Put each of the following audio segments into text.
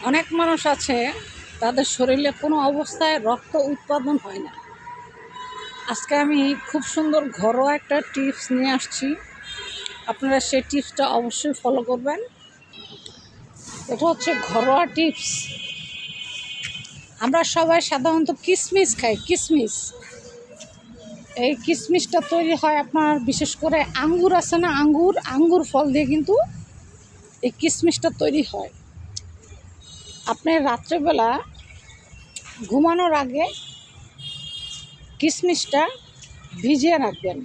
অনেক মানুষ আছে তাদের শরীরে কোনো অবস্থায় রক্ত উৎপাদন হয় না। আজকে আমি খুব সুন্দর ঘরোয়া একটা টিপস নিয়ে আসছি, আপনারা সেই টিপসটা অবশ্যই ফলো করবেন। এটা হচ্ছে ঘরোয়া টিপস। আমরা সবাই সাধারণত কিশমিশ খাই। এই কিশমিশটা তৈরি হয় আপনার বিশেষ করে আঙ্গুর আছে না, আঙ্গুর ফল দিয়ে কিন্তু এই কিশমিশটা তৈরি হয়। আপনি রাত্রেবেলা ঘুমানোর আগে কিশমিশটা ভিজিয়ে রাখবেন।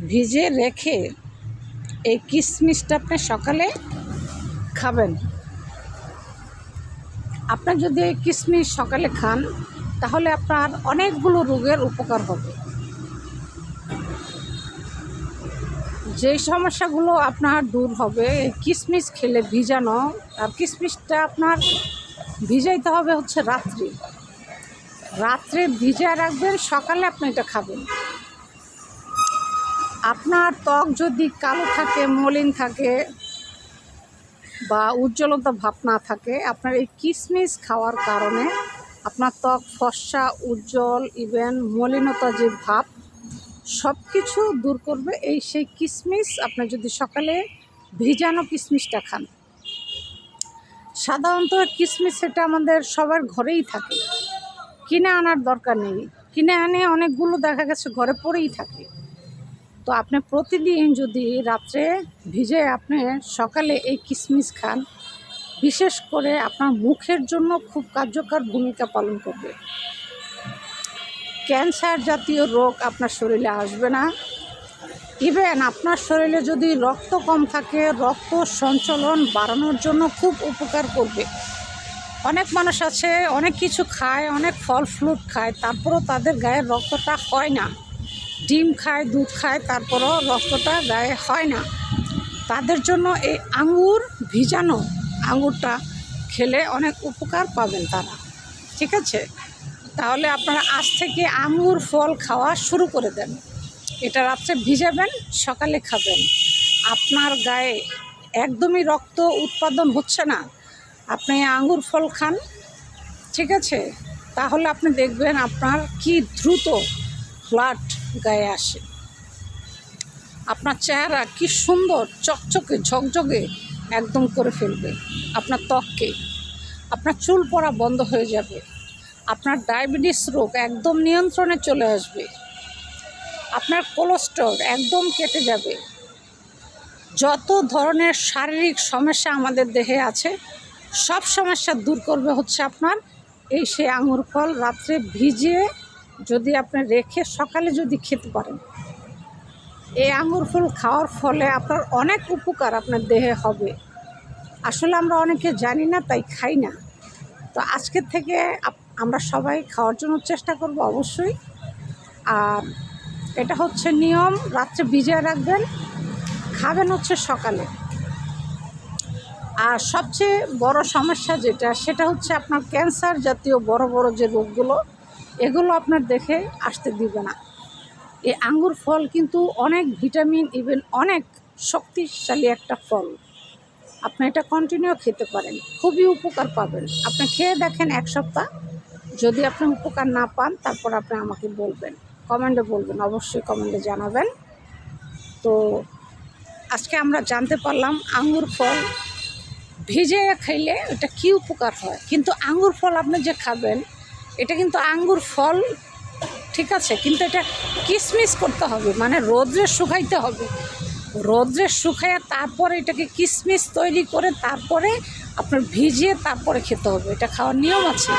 ভিজিয়ে রেখে এই কিশমিশটা আপনি সকালে খাবেন। আপনার যদি এই কিশমিশ সকালে খান তাহলে আপনার অনেকগুলো রোগের উপকার হবে। যেই সমস্যাগুলো আপনার দূর হবে এই কিশমিশ খেলে ভিজানো। আর কিশমিশটা আপনার ভিজাইতে হবে হচ্ছে রাত্রে ভিজিয়ে রাখবেন, সকালে আপনি এটা খাবেন। আপনার ত্বক যদি কালো থাকে, মলিন থাকে বা উজ্জ্বলতা ভাব না থাকে, আপনার এই কিশমিশ খাওয়ার কারণে আপনার ত্বক ফর্সা, উজ্জ্বল, ইভেন মলিনতা যে ভাব সব কিছু দূর করবে সেই কিশমিশ। আপনি যদি সকালে ভিজানো কিশমিশটা খান, সাধারণত কিশমিশ এটা আমাদের সবার ঘরেই থাকে, কিনে আনার দরকার নেই। কিনে আনে অনেকগুলো দেখা গেছে ঘরে পড়েই থাকে। তো আপনি প্রতিদিন যদি রাত্রে ভিজে আপনি সকালে এই কিশমিশ খান, বিশেষ করে আপনার মুখের জন্য খুব কার্যকর ভূমিকা পালন করবে। ক্যান্সার জাতীয় রোগ আপনার শরীরে আসবে না। ইভেন আপনার শরীরে যদি রক্ত কম থাকে, রক্ত সঞ্চালন বাড়ানোর জন্য খুব উপকার করবে। অনেক মানুষ আছে অনেক কিছু খায়, অনেক ফল ফ্রুট খায়, তারপরও তাদের গায়ের রক্তটা হয় না। ডিম খায়, দুধ খায়, তারপরও রক্তটা গায়ে হয় না। তাদের জন্য এই ভিজানো আঙুরটা খেলে অনেক উপকার পাবেন তারা। ঠিক আছে, তাহলে আপনারা আজ থেকে আঙুর ফল খাওয়া শুরু করে দেন। এটা রাত্রে ভিজাবেন, সকালে খাবেন। আপনার গায়ে একদমই রক্ত উৎপাদন হচ্ছে না, আপনি আঙুর ফল খান, ঠিক আছে, তাহলে আপনি দেখবেন আপনার কি দ্রুত ব্লাড গায়ে আসে। আপনার চেহারা কি সুন্দর চকচকে ঝকঝকে একদম করে ফেলবে আপনার ত্বককে। আপনার চুল পড়া বন্ধ হয়ে যাবে। আপনার ডায়াবেটিস রোগ একদম নিয়ন্ত্রণে চলে আসবে। আপনার কোলেস্টেরল একদম কেটে যাবে। যত ধরনের শারীরিক সমস্যা আমাদের দেহে আছে সব সমস্যা দূর করবে হচ্ছে আপনার সেই আঙুর ফল। রাত্রে ভিজিয়ে যদি আপনি রেখে সকালে যদি খেতে পারেন, এই আঙুর ফল খাওয়ার ফলে আপনার অনেক উপকার আপনার দেহে হবে। আসলে আমরা অনেকে জানি না, তাই খাই না। তো আজকের থেকে আমরা সবাই খাওয়ার জন্য চেষ্টা করব অবশ্যই। আর এটা হচ্ছে নিয়ম, রাত্রে ভিজিয়ে রাখবেন, খাবেন হচ্ছে সকালে। আর সবচেয়ে বড় সমস্যা সেটা হচ্ছে আপনার ক্যান্সার জাতীয় বড় বড় যে রোগগুলো, এগুলো আপনার দেখে আসতে দিবে না। এই আঙ্গুর ফল কিন্তু অনেক ভিটামিন, ইভেন অনেক শক্তিশালী একটা ফল। আপনি এটা কন্টিনিউ খেতে পারেন, খুবই উপকার পাবেন। আপনি খেয়ে দেখেন এক সপ্তাহ, যদি আপনি উপকার না পান তারপর আপনি আমাকে বলবেন, কমেন্টে বলবেন, অবশ্যই কমেন্টে জানাবেন। তো আজকে আমরা জানতে পারলাম আঙ্গুর ফল ভিজে খাইলে এটা কী উপকার হয়। কিন্তু আঙ্গুর ফল আপনি যে খাবেন এটা কিন্তু আঙ্গুর ফল, ঠিক আছে, কিন্তু এটা কিশমিশ করতে হবে, মানে রোদ্রে শুকাইতে হবে। রোদ্রে শুকাইয়া তারপরে এটাকে কিশমিশ তৈরি করে তারপরে আপনার ভিজিয়ে তারপরে খেতে হবে। এটা খাওয়ার নিয়ম আছে।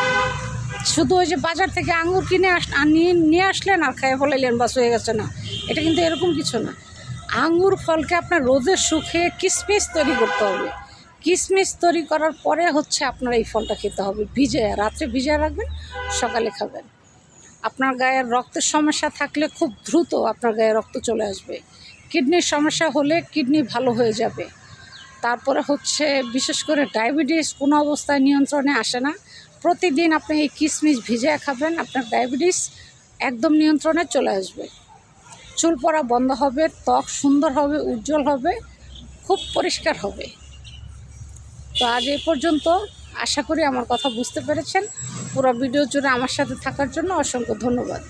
শুধু ওই যে বাজার থেকে আঙ্গুর কিনে নিয়ে আসলেন আর খাইয়ে ফেলাইলেন, বাস হয়ে গেছে, না, এটা কিন্তু এরকম কিছু না। আঙ্গুর ফলকে আপনার রোদে শুকিয়ে কিশমিশ তৈরি করতে হবে। কিশমিশ তৈরি করার পরে হচ্ছে আপনার এই ফলটা খেতে হবে। রাত্রে ভিজিয়ে রাখবেন, সকালে খাবেন। আপনার গায়ের রক্তের সমস্যা থাকলে খুব দ্রুত আপনার গায়ে রক্ত চলে আসবে। কিডনির সমস্যা হলে কিডনি ভালো হয়ে যাবে। তারপরে হচ্ছে বিশেষ করে ডায়াবেটিস কোনো অবস্থায় নিয়ন্ত্রণে আসে না। প্রতিদিন আপনি এই কিশমিশ ভিজিয়ে খাবেন, আপনার ডায়াবেটিস একদম নিয়ন্ত্রণে চলে আসবে। চুল পড়া বন্ধ হবে, ত্বক সুন্দর হবে, উজ্জ্বল হবে, খুব পরিষ্কার হবে। তো তো আজ এই পর্যন্ত। আশা করি আমার কথা বুঝতে পেরেছেন। পুরো ভিডিও জুড়ে আমার সাথে থাকার জন্য অসংখ্য ধন্যবাদ।